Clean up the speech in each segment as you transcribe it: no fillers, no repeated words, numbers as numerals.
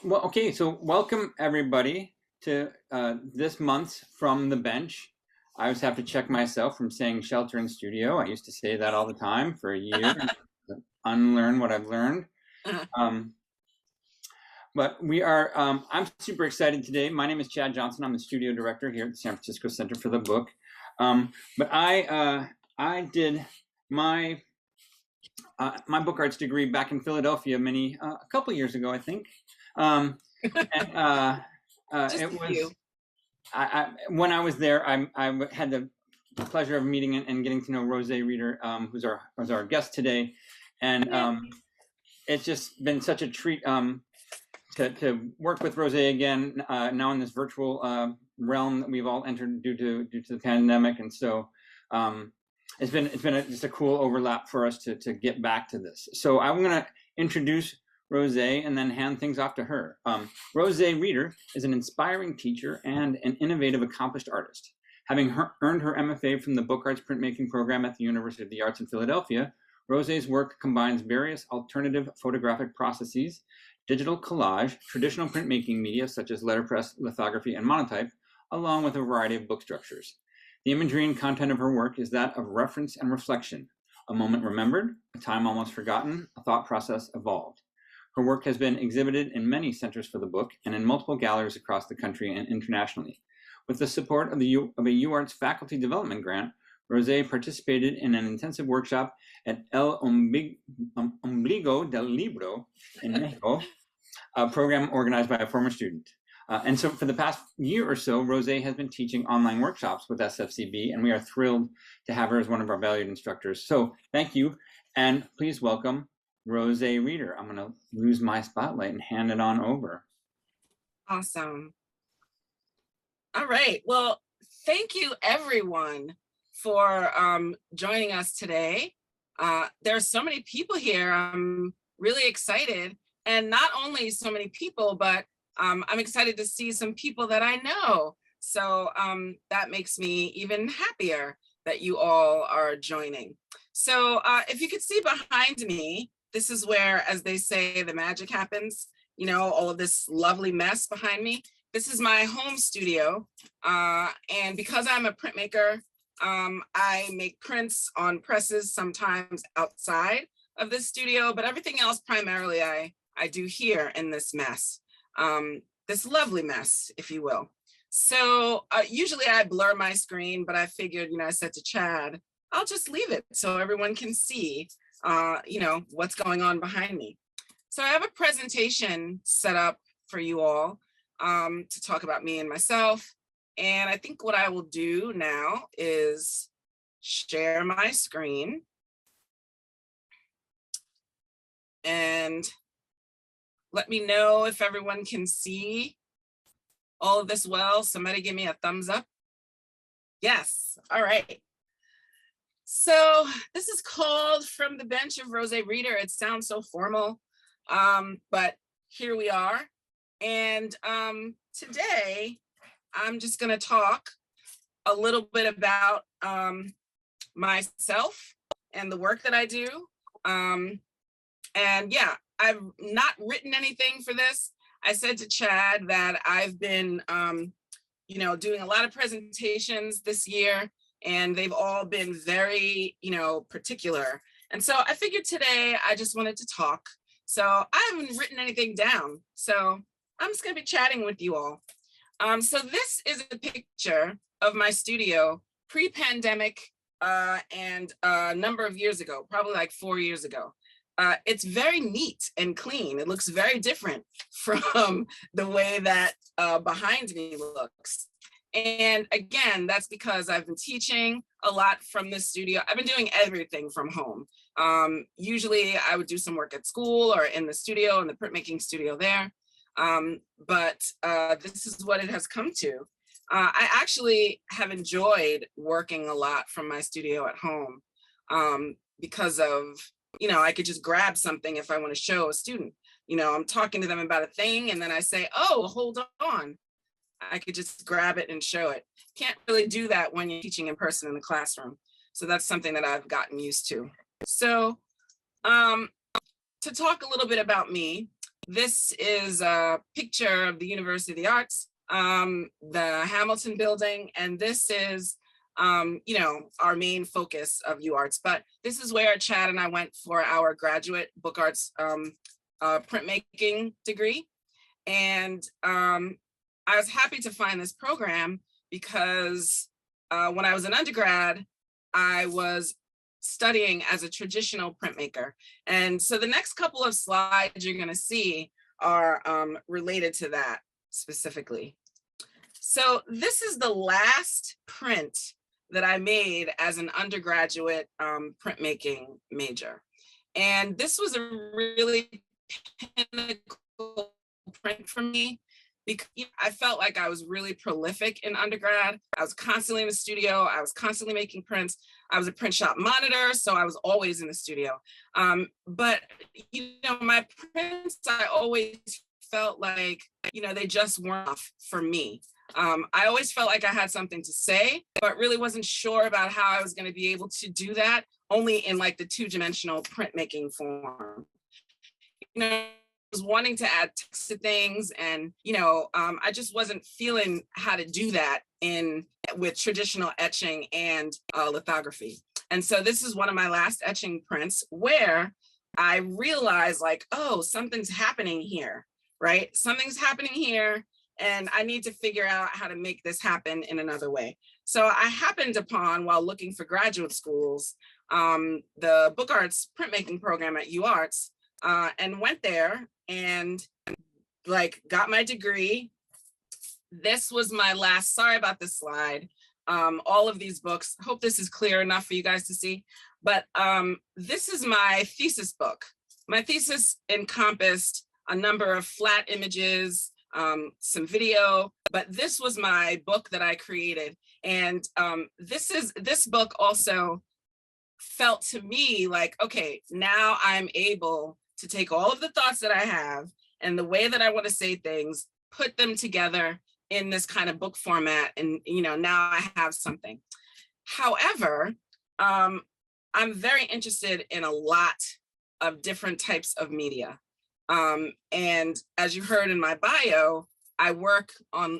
Well, okay, so welcome everybody to this month's From the Bench. I always have to check myself from saying shelter in studio. I used to say that all the time for a year, unlearn what I've learned. Um, but I'm super excited today. My name is Chad Johnson. I'm the studio director here at the San Francisco Center for the Book. But I did my book arts degree back in Philadelphia a couple years ago, I think. And, it was when I was there, I had the pleasure of meeting and getting to know Rosae Reeder, who's our guest today, and it's just been such a treat to work with Rosae again now in this virtual realm that we've all entered due to the pandemic, and so it's been just a cool overlap for us to get back to this. So I'm going to introduce Rosae and then hand things off to her. Rosae Reeder is an inspiring teacher and an innovative, accomplished artist. Having earned her MFA from the Book Arts Printmaking program at the University of the Arts in Philadelphia, Rosae's work combines various alternative photographic processes, digital collage, traditional printmaking media such as letterpress, lithography, and monotype, along with a variety of book structures. The imagery and content of her work is that of reference and reflection, a moment remembered, a time almost forgotten, a thought process evolved. Her work has been exhibited in many centers for the book and in multiple galleries across the country and internationally. With the support of a UArts faculty development grant, Rosae participated in an intensive workshop at El Ombligo del Libro in Mexico, a program organized by a former student. And so for the past year or so, Rosae has been teaching online workshops with SFCB, and we are thrilled to have her as one of our valued instructors. So thank you, and please welcome Rosae Reeder. I'm going to lose my spotlight and hand it on over. Awesome. All right. Well, thank you, everyone, for joining us today. There are so many people here. I'm really excited. And not only so many people, but I'm excited to see some people that I know. So that makes me even happier that you all are joining. So if you could see behind me, this is where, as they say, the magic happens. You know, all of this lovely mess behind me. This is my home studio. And because I'm a printmaker, I make prints on presses, sometimes outside of this studio, but everything else primarily I do here in this mess, this lovely mess, if you will. So usually I blur my screen, but I figured, I said to Chad, I'll just leave it so everyone can see what's going on behind me. So I have a presentation set up for you all to talk about me and myself. And I think what I will do now is share my screen. And let me know if everyone can see all of this well. Somebody give me a thumbs up. Yes, all right. So this is called From the Bench of Rosae Reeder. It sounds so formal, but here we are. And today, I'm just gonna talk a little bit about myself and the work that I do. And yeah, I've not written anything for this. I said to Chad that I've been, doing a lot of presentations this year, and they've all been very, particular. And so I figured today I just wanted to talk. So I haven't written anything down. So I'm just gonna be chatting with you all. So this is a picture of my studio pre-pandemic and a number of years ago, probably like 4 years ago. It's very neat and clean. It looks very different from the way that behind me looks. And again, that's because I've been teaching a lot from this studio. I've been doing everything from home. Usually I would do some work at school or in the studio, in the printmaking studio there. But this is what it has come to. I actually have enjoyed working a lot from my studio at home because of, I could just grab something if I want to show a student. I'm talking to them about a thing and then I say, oh, hold on. I could just grab it and show it. Can't really do that when you're teaching in person in the classroom. So that's something that I've gotten used to. So to talk a little bit about me, This is a picture of the University of the Arts, the Hamilton building, and this is, you know, our main focus of UArts. But this is where Chad and I went for our graduate book arts printmaking degree. And I was happy to find this program because when I was an undergrad, I was studying as a traditional printmaker. And so the next couple of slides you're going to see are related to that specifically. So this is the last print that I made as an undergraduate printmaking major. And this was a really pinnacle print for me because I felt like I was really prolific in undergrad. I was constantly in the studio. I was constantly making prints. I was a print shop monitor, so I was always in the studio. But, you know, my prints, I always felt like, you know, they just weren't enough for me. I always felt like I had something to say, but really wasn't sure about how I was going to be able to do that only in like the two-dimensional printmaking form. You know, was wanting to add text to things, and you know, I just wasn't feeling how to do that with traditional etching and lithography. And so this is one of my last etching prints where I realized like, oh, something's happening here, right? Something's happening here, and I need to figure out how to make this happen in another way. So I happened upon, while looking for graduate schools, the book arts printmaking program at UArts, and went there and like got my degree. This was my last, sorry about this slide. All of these books, hope this is clear enough for you guys to see, but this is my thesis book. My thesis encompassed a number of flat images, some video, but this was my book that I created. And this book also felt to me like, okay, now I'm able to take all of the thoughts that I have and the way that I want to say things, put them together in this kind of book format. And, you know, now I have something. However, I'm very interested in a lot of different types of media. And as you heard in my bio, I work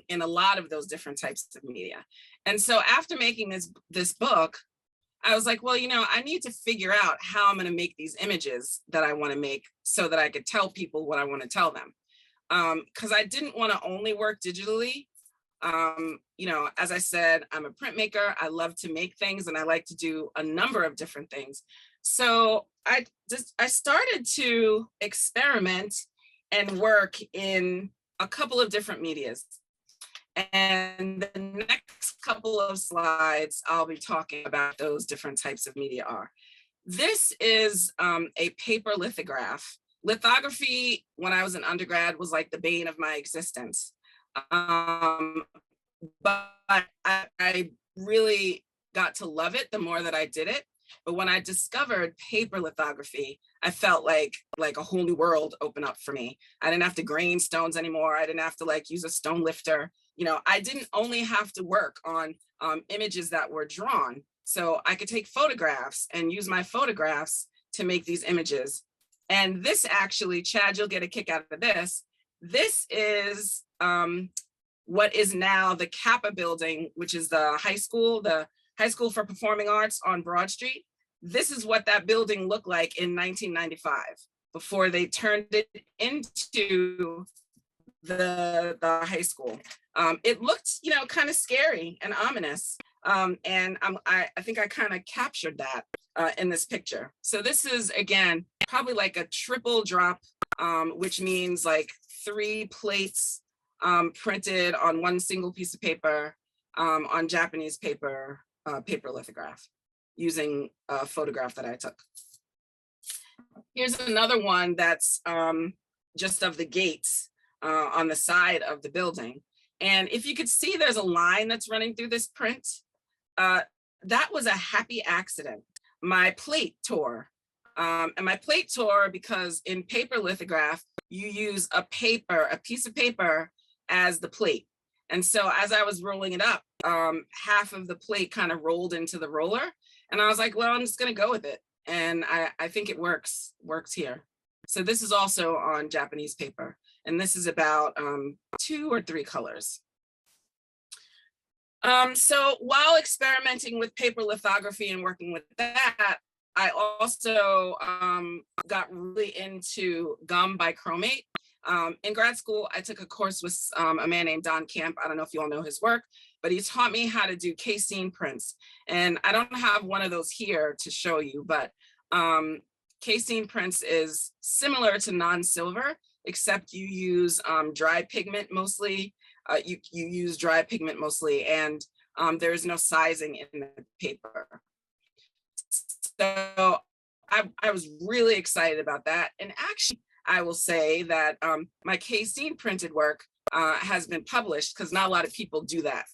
in a lot of those different types of media. And so after making this book, I was like, well, you know, I need to figure out how I'm going to make these images that I want to make so that I could tell people what I want to tell them. Because I didn't want to only work digitally. You know, as I said, I'm a printmaker. I love to make things and I like to do a number of different things. So I started to experiment and work in a couple of different medias. And the next couple of slides, I'll be talking about those different types of media are. This is a paper lithograph. Lithography, when I was an undergrad, was like the bane of my existence. But I really got to love it the more that I did it. But when I discovered paper lithography, I felt like a whole new world opened up for me. I didn't have to grain stones anymore. I didn't have to like use a stone lifter. You know, I didn't only have to work on images that were drawn. So I could take photographs and use my photographs to make these images. And this actually, Chad, you'll get a kick out of this. This is what is now the Kappa building, which is the High School for Performing Arts on Broad Street. This is what that building looked like in 1995 before they turned it into the high school. It looked, you know, kind of scary and ominous. And I think I kind of captured that in this picture. So this is, again, probably like a triple drop, which means like 3 plates printed on one single piece of paper on Japanese paper, paper lithograph, using a photograph that I took. Here's another one that's just of the gates on the side of the building. And if you could see, there's a line that's running through this print. That was a happy accident. My plate tore. And my plate tore because in paper lithograph, you use a piece of paper as the plate. And so as I was rolling it up, half of the plate kind of rolled into the roller. And I was like, well, I'm just going to go with it. And I think it works here. So this is also on Japanese paper, and this is about 2 or 3 colors. So while experimenting with paper lithography and working with that, I also got really into gum bichromate. In grad school, I took a course with a man named Don Camp. I don't know if you all know his work, but he taught me how to do casein prints. And I don't have one of those here to show you, but casein prints is similar to non-silver, except you use dry pigment mostly. You use dry pigment mostly, and there is no sizing in the paper. So I was really excited about that. And actually, I will say that my casein printed work has been published, because not a lot of people do that.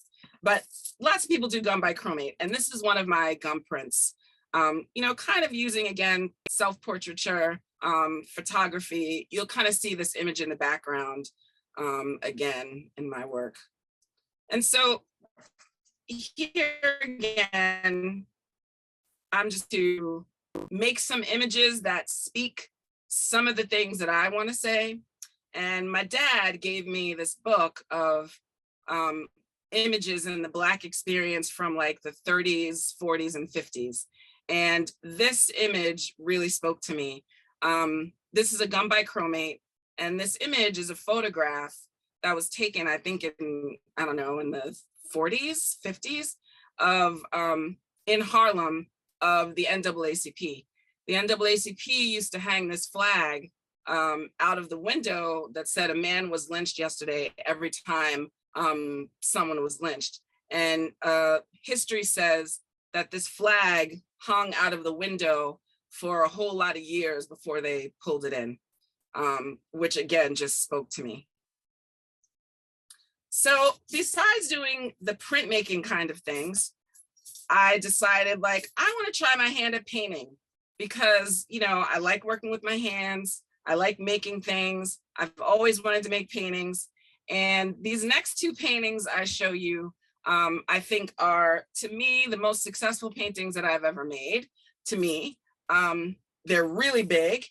But lots of people do gum bichromate, and this is one of my gum prints. You know, kind of using, again, self-portraiture, photography. You'll kind of see this image in the background again in my work. And so here again, I'm just to make some images that speak some of the things that I want to say. And my dad gave me this book of images in the Black experience from like the 30s, 40s, and 50s. And this image really spoke to me. This is a gum bichromate, and this image is a photograph that was taken, I think in, I don't know, in the 40s, 50s of, in Harlem, of the NAACP. The NAACP used to hang this flag out of the window that said a man was lynched yesterday every time someone was lynched. And history says that this flag hung out of the window for a whole lot of years before they pulled it in, which again, just spoke to me. So besides doing the printmaking kind of things, I decided, like, I want to try my hand at painting, because, you know, I like working with my hands. I like making things. I've always wanted to make paintings. And these next 2 paintings I show you, I think are, to me, the most successful paintings that I've ever made, to me. They're really big.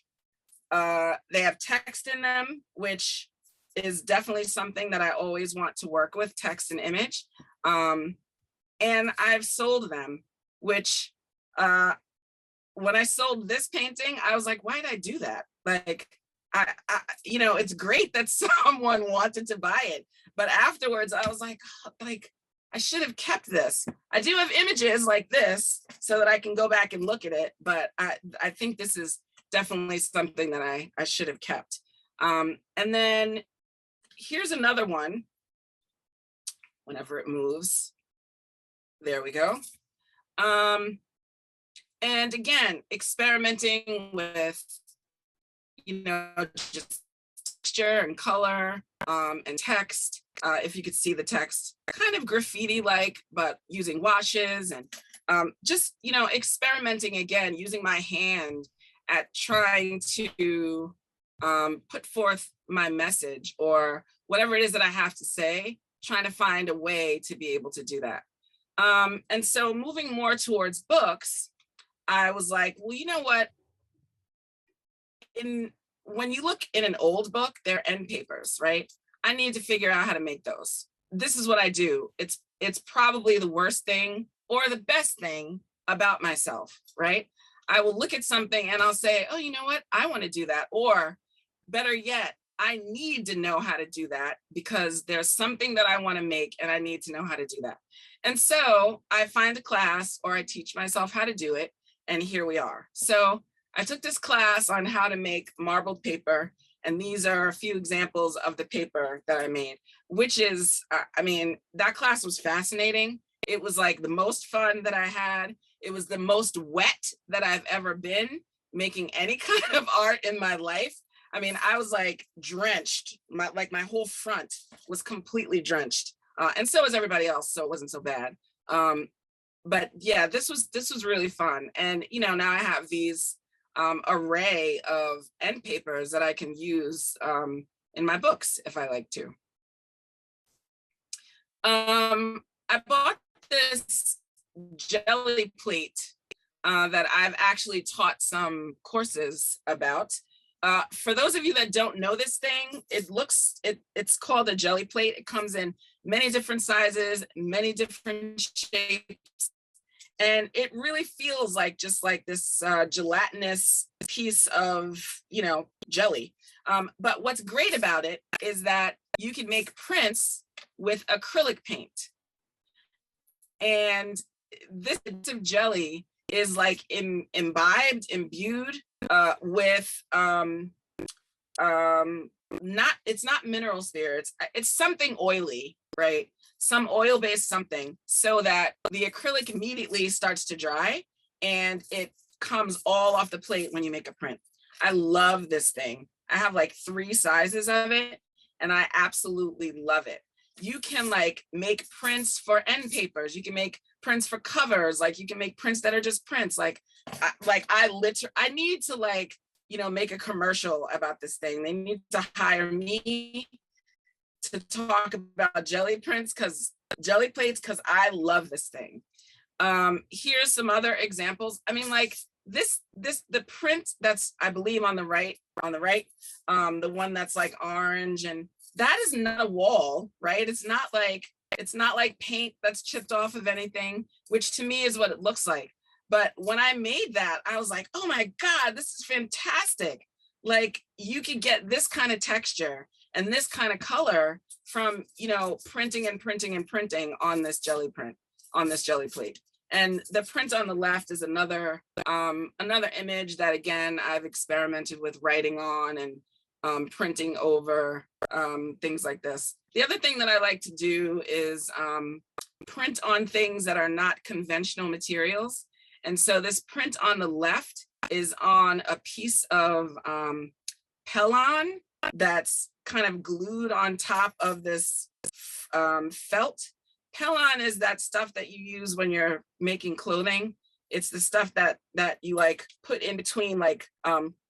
They have text in them, which is definitely something that I always want to work with, text and image. And I've sold them, which when I sold this painting, I was like, why did I do that? Like, I you know, it's great that someone wanted to buy it, but afterwards I was like, I should have kept this. I do have images like this so that I can go back and look at it, but I think this is definitely something that I should have kept. And then here's another one. Whenever it moves, there we go. And again, experimenting with, you know, just texture and color and text. If you could see the text, kind of graffiti-like, but using washes and just, you know, experimenting again, using my hand at trying to put forth my message or whatever it is that I have to say, trying to find a way to be able to do that. And so moving more towards books, I was like, well, you know what? When you look in an old book, they're end papers, right? I need to figure out how to make those. This is what I do. It's probably the worst thing or the best thing about myself, right? I will look at something and I'll say, oh, you know what? I want to do that. Or better yet, I need to know how to do that because there's something that I want to make and I need to know how to do that. And so I find a class or I teach myself how to do it. And here we are. So I took this class on how to make marbled paper. And these are a few examples of the paper that I made, which is, I mean, that class was fascinating. It was like the most fun that I had. It was the most wet that I've ever been making any kind of art in my life. I mean, I was like drenched. My whole front was completely drenched. And so was everybody else, so it wasn't so bad. But yeah, this was really fun. And, you know, now I have these array of end papers that I can use in my books if I like to. I bought this jelly plate that I've actually taught some courses about. For those of you that don't know this thing, it's called a jelly plate. It comes in many different sizes, many different shapes, and it really feels like just like this gelatinous piece of, jelly. But what's great about it is that you can make prints with acrylic paint. And this jelly is like imbued with it's not mineral spirits, it's something oily, right? Some oil-based something, so that the acrylic immediately starts to dry and it comes all off the plate when you make a print. I love this thing. I have like 3 sizes of it and I absolutely love it. You can like make prints for end papers. You can make prints for covers. Like you can make prints that are just prints. I need to like, make a commercial about this thing. They need to hire me to talk about jelly plates because I love this thing. Here's some other examples. I mean, like the print that's, I believe on the right, the one that's like orange, and that is not a wall, right? It's not like paint that's chipped off of anything, which to me is what it looks like. But when I made that, I was like, oh my God, this is fantastic. Like you could get this kind of texture and this kind of color from, printing and printing and printing on this jelly plate. And the print on the left is another image that, again, I've experimented with writing on and printing over, things like this. The other thing that I like to do is print on things that are not conventional materials. And so this print on the left is on a piece of Pellon that's kind of glued on top of this felt. Pellon is that stuff that you use when you're making clothing. It's the stuff that you like put in between like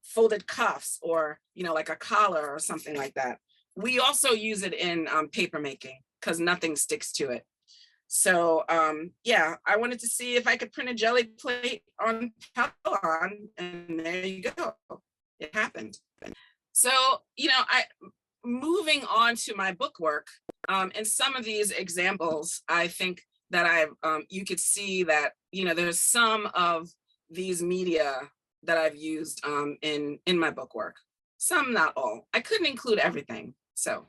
folded cuffs or, like a collar or something like that. We also use it in paper making because nothing sticks to it. So yeah, I wanted to see if I could print a jelly plate on Pellon, and there you go. It happened. So, moving on to my book work, in some of these examples, I think that you could see that, there's some of these media that I've used in my book work. Some, not all. I couldn't include everything. So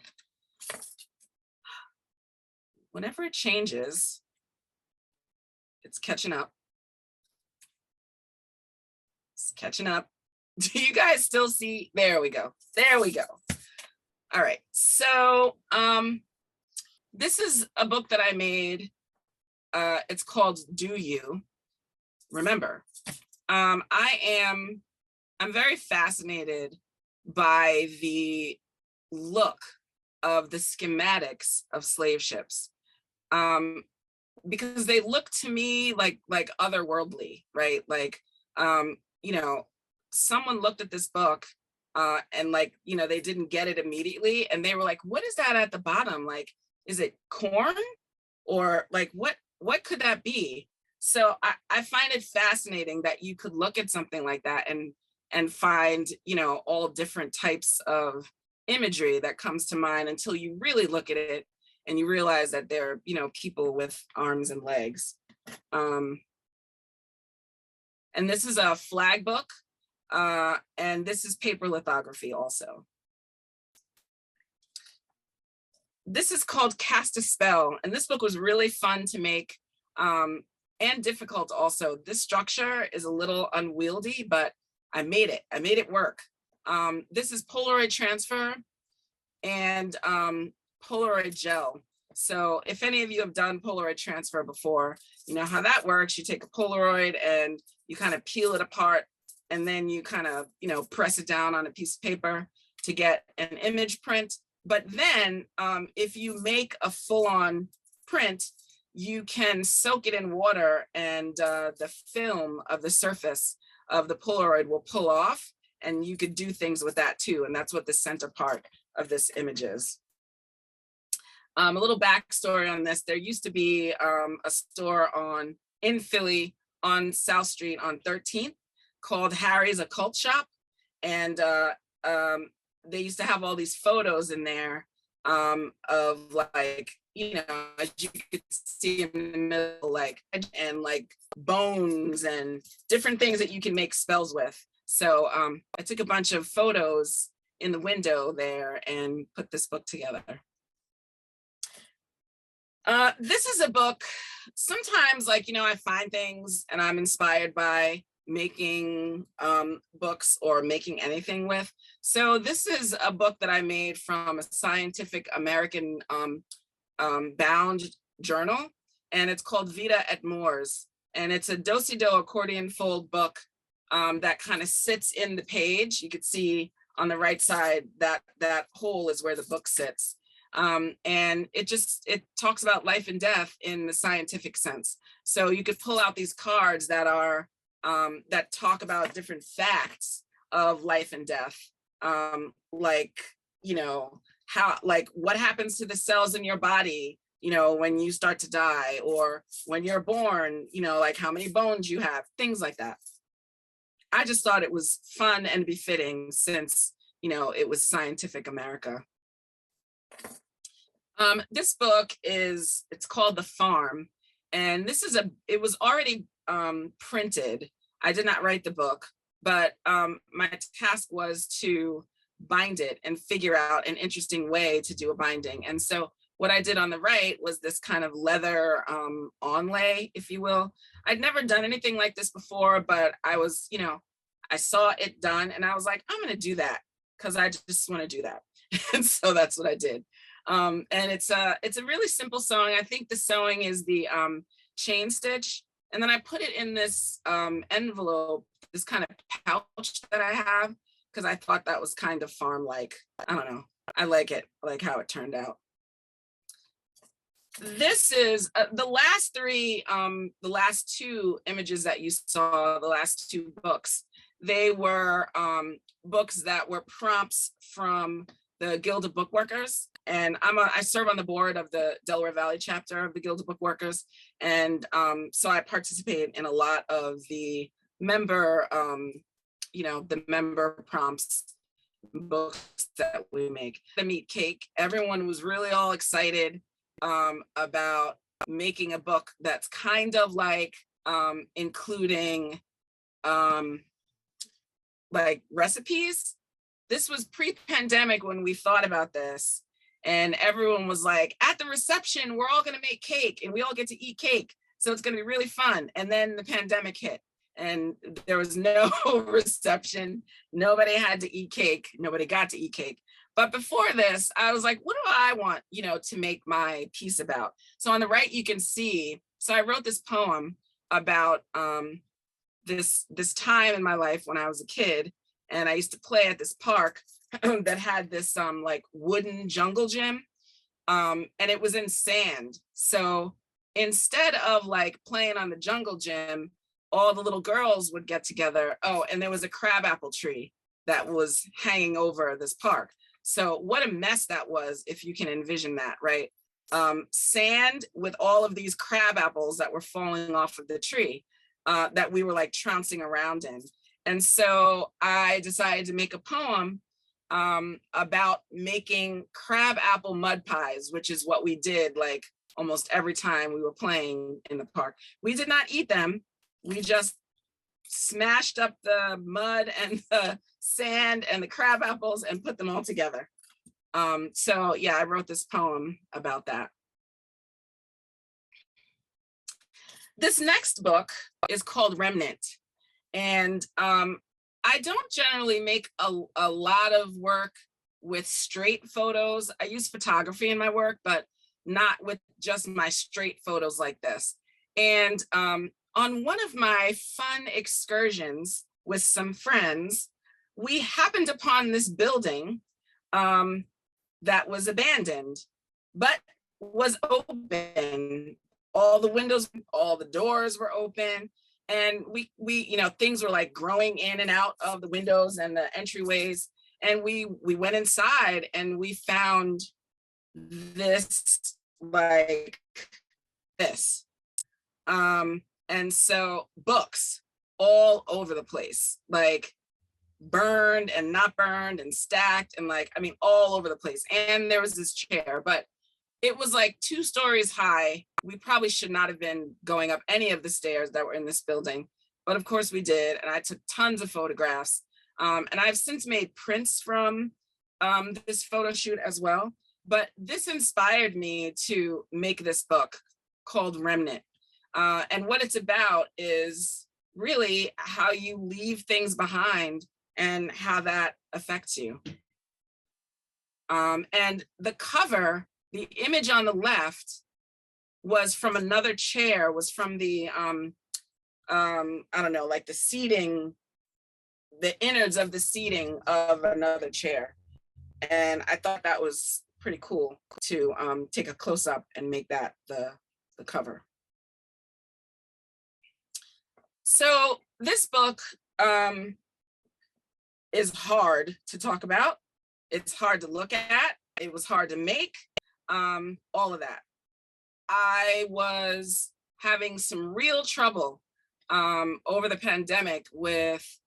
whenever it changes, it's catching up. It's catching up. Do you guys still see? There we go. There we go. All right. So this is a book that I made. It's called Do You Remember? I'm very fascinated by the look of the schematics of slave ships, because they look to me like otherworldly, right? Like, someone looked at this book and like, they didn't get it immediately, and they were like, what is that at the bottom? Like, is it corn? Or like, what could that be? So I find it fascinating that you could look at something like that and find, all different types of imagery that comes to mind until you really look at it and you realize that they're, people with arms and legs. And this is a flag book, and this is paper lithography also. This is called Cast a Spell, and this book was really fun to make, and difficult also. This structure is a little unwieldy, but I made it work. This is Polaroid transfer and Polaroid gel. So if any of you have done Polaroid transfer before, you know how that works. You take a Polaroid and you kind of peel it apart, and then you kind of, press it down on a piece of paper to get an image print. But then if you make a full-on print, you can soak it in water, and the film of the surface of the Polaroid will pull off, and you could do things with that too. And that's what the center part of this image is. A little backstory on this. There used to be a store in Philly on South Street on 13th called Harry's Occult Shop. And they used to have all these photos in there of like, you know, as you could see in the middle, like, and like bones and different things that you can make spells with. So I took a bunch of photos in the window there and put this book together. This is a book, sometimes like, you know, I find things and I'm inspired by making books or making anything with. So this is a book that I made from a Scientific American bound journal, and it's called Vita et Mors. And it's a do-si-do accordion fold book that kind of sits in the page. You could see on the right side that that hole is where the book sits. And it talks about life and death in the scientific sense. So you could pull out these cards that are that talk about different facts of life and death, like, you know, how, like, what happens to the cells in your body, you know, when you start to die, or when you're born, you know, like how many bones you have, things like that. I just thought it was fun and befitting since, you know, it was Scientific America. This book is, it's called The Farm, and this is it was already printed. I did not write the book, but my task was to bind it and figure out an interesting way to do a binding. And so what I did on the right was this kind of leather onlay, if you will. I'd never done anything like this before, but I was, you know, I saw it done and I was like, I'm gonna do that because I just want to do that. And so that's what I did. And it's a really simple sewing. I think the sewing is the chain stitch. And then I put it in this envelope, this kind of pouch that I have, because I thought that was kind of farm-like. I don't know. I like it. I like how it turned out. This is the last three, the last two images that you saw, the last two books, they were books that were prompts from the Guild of Bookworkers. And I serve on the board of the Delaware Valley chapter of the Guild of Bookworkers. And so I participate in a lot of the member, you know, the member prompts books that we make. The meat cake, everyone was really all excited about making a book that's kind of like including like recipes. This was pre-pandemic when we thought about this, and everyone was like, at the reception, we're all gonna make cake and we all get to eat cake. So it's gonna be really fun. And then the pandemic hit and there was no reception. Nobody had to eat cake. Nobody got to eat cake. But before this, I was like, what do I want, you know, to make my piece about? So on the right, you can see, so I wrote this poem about this time in my life when I was a kid, and I used to play at this park that had this like wooden jungle gym, and it was in sand. So instead of like playing on the jungle gym, all the little girls would get together. Oh, and there was a crabapple tree that was hanging over this park. So what a mess that was, if you can envision that, right? Sand with all of these crab apples that were falling off of the tree that we were like trouncing around in. And so I decided to make a poem about making crab apple mud pies, which is what we did like almost every time we were playing in the park. We did not eat them. We just smashed up the mud and the sand and the crab apples and put them all together. So yeah, I wrote this poem about that. This next book is called Remnant. And I don't generally make a lot of work with straight photos. I use photography in my work, but not with just my straight photos like this. And on one of my fun excursions with some friends, we happened upon this building that was abandoned, but was open. All the windows, all the doors were open. And we, you know, things were like growing in and out of the windows and the entryways. And we went inside and we found this, like this. And so books all over the place, like burned and not burned and stacked and like, I mean, all over the place. And there was this chair, but it was like 2 stories high. We probably should not have been going up any of the stairs that were in this building, but of course we did. And I took tons of photographs. And I've since made prints from this photo shoot as well. But this inspired me to make this book called Remnant. And what it's about is really how you leave things behind and how that affects you. And the cover, the image on the left was from another chair, was from the, I don't know, like the seating, the innards of the seating of another chair. And I thought that was pretty cool to take a close up and make that the cover. So this book is hard to talk about. It's hard to look at. It was hard to make, all of that. I was having some real trouble over the pandemic with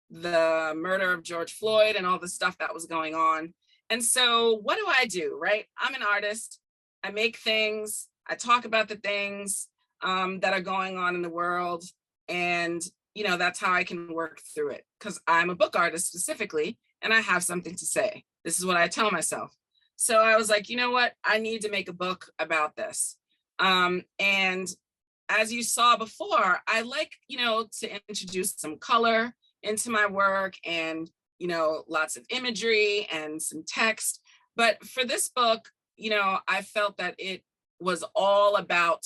the murder of George Floyd and all the stuff that was going on. And so what do, right? I'm an artist. I make things. I talk about the things that are going on in the world. And, you know, that's how I can work through it, because I'm a book artist specifically, and I have something to say. This is what I tell myself. So I was like, you know what? I need to make a book about this. And as you saw before, I like, you know, to introduce some color into my work and, you know, lots of imagery and some text. But for this book, you know, I felt that it was all about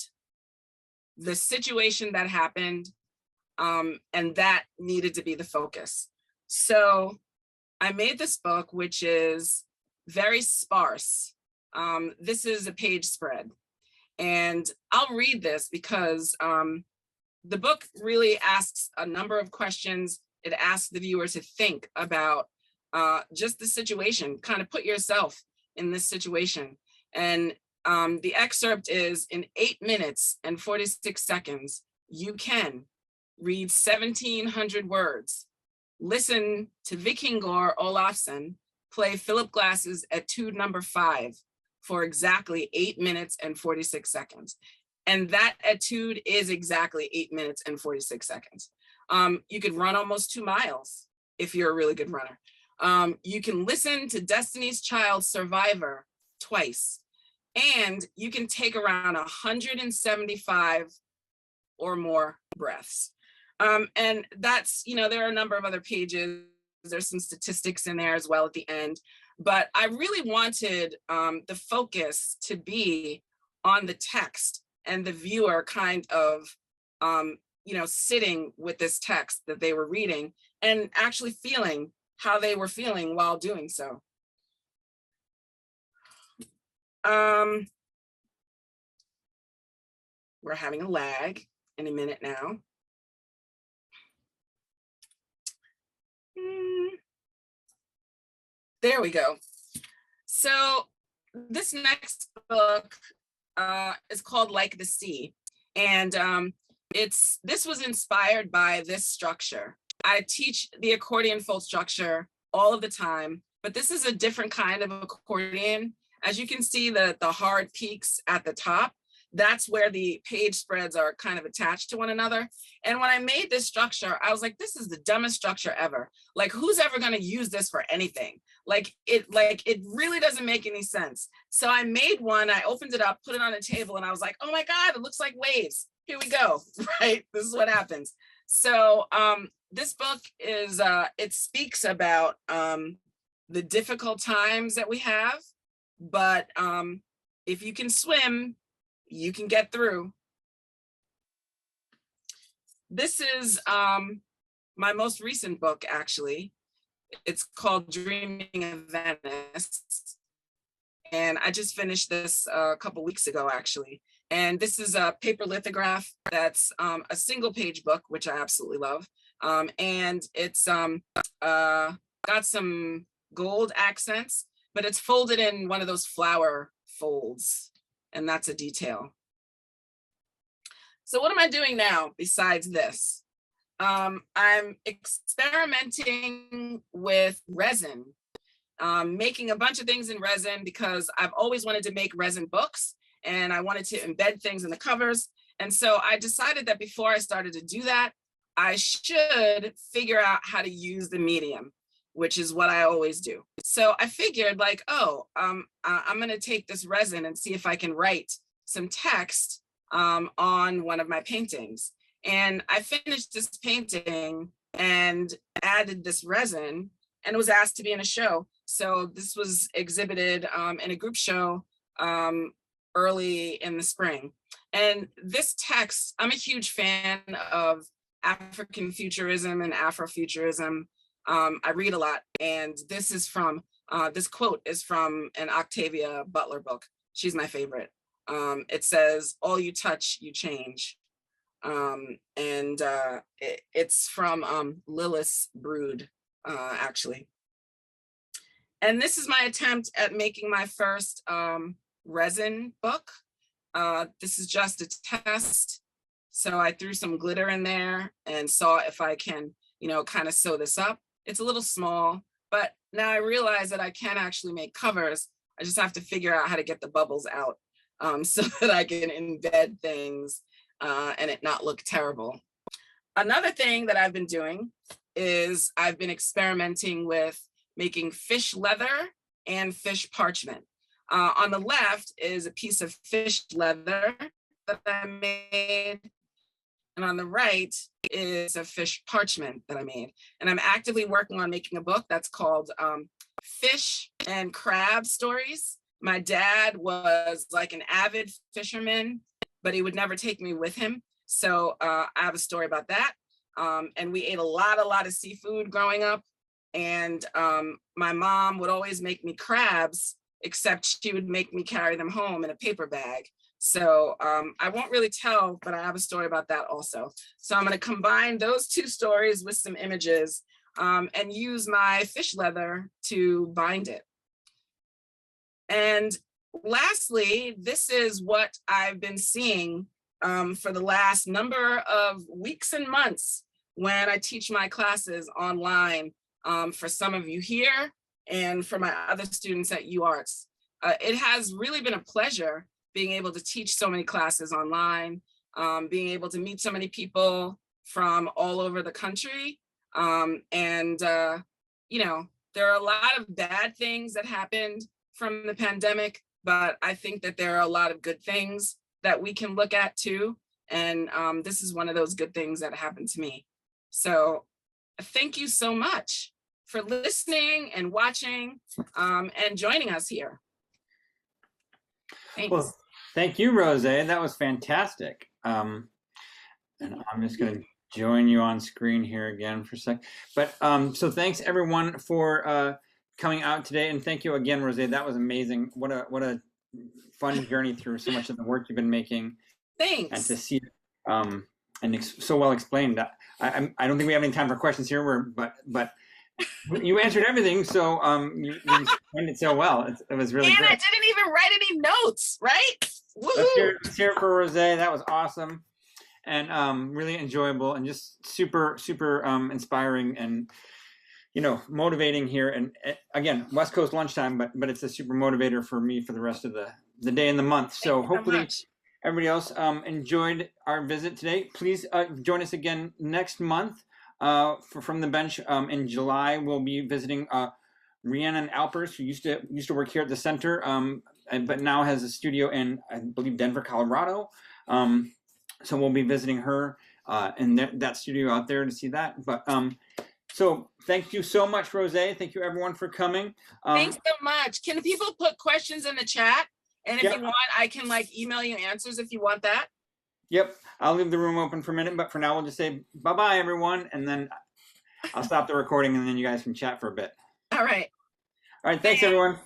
the situation that happened, and that needed to be the focus. So I made this book, which is very sparse. This is a page spread. And I'll read this because the book really asks a number of questions. It asks the viewer to think about just the situation, kind of put yourself in this situation. And the excerpt is, in 8 minutes and 46 seconds, you can read 1,700 words, listen to Vikingur Olafsson play Philip Glass's Etude number 5 for exactly 8 minutes and 46 seconds. And that etude is exactly 8 minutes and 46 seconds. You could run almost 2 miles if you're a really good runner. You can listen to Destiny's Child Survivor twice, and you can take around 175 or more breaths. And that's, you know, there are a number of other pages. There's some statistics in there as well at the end. But I really wanted the focus to be on the text and the viewer kind of, you know, sitting with this text that they were reading and actually feeling how they were feeling while doing so. We're having a lag in a minute now. There we go. So this next book is called Like the Sea. And this was inspired by this structure. I teach the accordion fold structure all of the time, but this is a different kind of accordion. As you can see, the hard peaks at the top, that's where the page spreads are kind of attached to one another. And when I made this structure, I was like, this is the dumbest structure ever. Like, who's ever gonna use this for anything? Like it really doesn't make any sense. So I made one, I opened it up, put it on a table, and I was like, oh my God, it looks like waves. Here we go, right? This is what happens. So this book is, it speaks about the difficult times that we have, but if you can swim, you can get through. This is my most recent book, actually. It's called Dreaming of Venice. And I just finished this a couple weeks ago, actually. And this is a paper lithograph that's a single page book, which I absolutely love. And it's got some gold accents, but it's folded in one of those flower folds. And that's a detail. So what am I doing now besides this? I'm experimenting with resin, making a bunch of things in resin because I've always wanted to make resin books and I wanted to embed things in the covers. And so I decided that before I started to do that, I should figure out how to use the medium, which is what I always do. So I figured like, oh, I'm gonna take this resin and see if I can write some text on one of my paintings. And I finished this painting and added this resin and was asked to be in a show. So this was exhibited in a group show early in the spring. And this text, I'm a huge fan of African futurism and Afrofuturism. I read a lot, and this is from, this quote is from an Octavia Butler book. She's my favorite. It says, "All you touch, you change." It's from Lilith's Brood, actually. And this is my attempt at making my first resin book. This is just a test. So I threw some glitter in there and saw if I can, you know, kind of sew this up. It's a little small, but now I realize that I can actually make covers. I just have to figure out how to get the bubbles out so that I can embed things and it not look terrible. Another thing that I've been doing is I've been experimenting with making fish leather and fish parchment. On the left is a piece of fish leather that I made. And on the right is a fish parchment that I made. And I'm actively working on making a book that's called Fish and Crab Stories. My dad was like an avid fisherman, but he would never take me with him. So I have a story about that. And we ate a lot of seafood growing up. And my mom would always make me crabs, except she would make me carry them home in a paper bag. So I won't really tell, but I have a story about that also. So I'm going to combine those two stories with some images and use my fish leather to bind it. And lastly, this is what I've been seeing for the last number of weeks and months when I teach my classes online for some of you here and for my other students at UArts. It has really been a pleasure being able to teach so many classes online, being able to meet so many people from all over the country. You know, there are a lot of bad things that happened from the pandemic, but I think that there are a lot of good things that we can look at too. And this is one of those good things that happened to me. So thank you so much for listening and watching and joining us here. Thanks. Well, thank you, Rosae. That was fantastic. And I'm just going to join you on screen here again for a sec. But so thanks everyone for coming out today, and thank you again, Rosae. That was amazing. What a fun journey through so much of the work you've been making. Thanks. And to see and so well explained. I don't think we have any time for questions here. But you answered everything, so you explained it so well. It was really and great. I didn't even write any notes, right? Let's hear it for Rosae. That was awesome, and really enjoyable, and just super inspiring, and you know, motivating here. And again, West Coast lunchtime, but it's a super motivator for me for the rest of the day and the month. So hopefully everybody else enjoyed our visit today. Please join us again next month. From the bench in July, we'll be visiting Rhiannon Alpers, who used to work here at the center, but now has a studio in, I believe, Denver, Colorado. So we'll be visiting her in that studio out there to see that. But so thank you so much, Rosae. Thank you everyone for coming. Thanks so much. Can people put questions in the chat? And if you want, I can like email you answers if you want that. Yep, I'll leave the room open for a minute, but for now we'll just say bye-bye, everyone, and then I'll stop the recording, and then you guys can chat for a bit. All right. All right, thanks, everyone.